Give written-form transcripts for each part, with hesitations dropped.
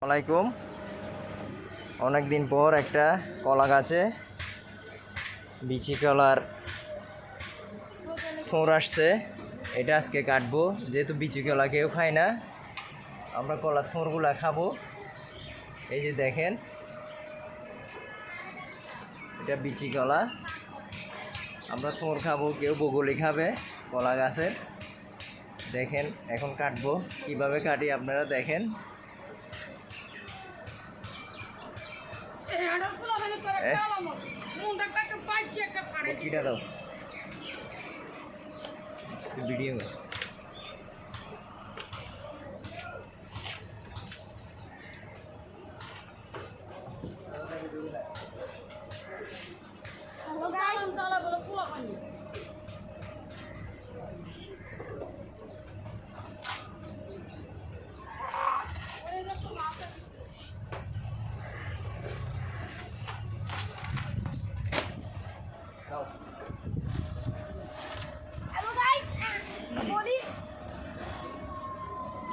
আসসালামাইকুম। অনেক দিন পর একটা কলা গাছে বিচি কলার থোড় আসছে। এটা আজকে কাটবো, যেহেতু বিচি কলা কেউ খায় না, আমরা কলার থোড়গুলা খাবো। এই যে দেখেন, এটা বিচি কলা, আমরা থোড় খাবো, কেউ বগলি খাবে কলা গাছের। দেখেন এখন কাটবো, কিভাবে কাটি আপনারা দেখেন। দাও ভিডিও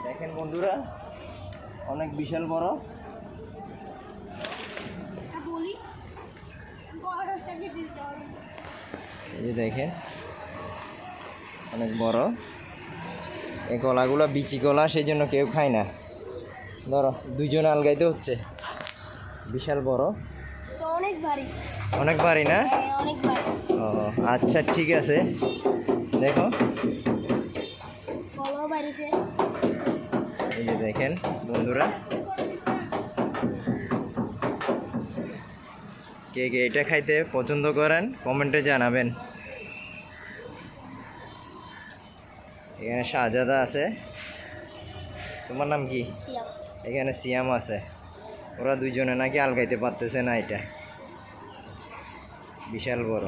দেখেন বন্ধুরা, অনেক বিশাল বড়। এই যে দেখেন অনেক বড়। এই কলাগুলো বিচি কলা, সেই জন্য কেউ খায় না। ধরো দুইজন আলগাইতে হচ্ছে, বিশাল বড়, অনেক ভারী। অনেক ভারী না? অনেক ভারী। ও আচ্ছা, ঠিক আছে। দেখো এই যে দেখেন বন্ধুরা, কে কে এটা খাইতে পছন্দ করেন কমেন্টে জানাবেন। এখানে শাহজাদা আছে, তোমার নাম কি? এখানে সিয়াম আছে। ওরা দুইজনে নাকি আলগাইতে পারতেছে না, এটা বিশাল বড়।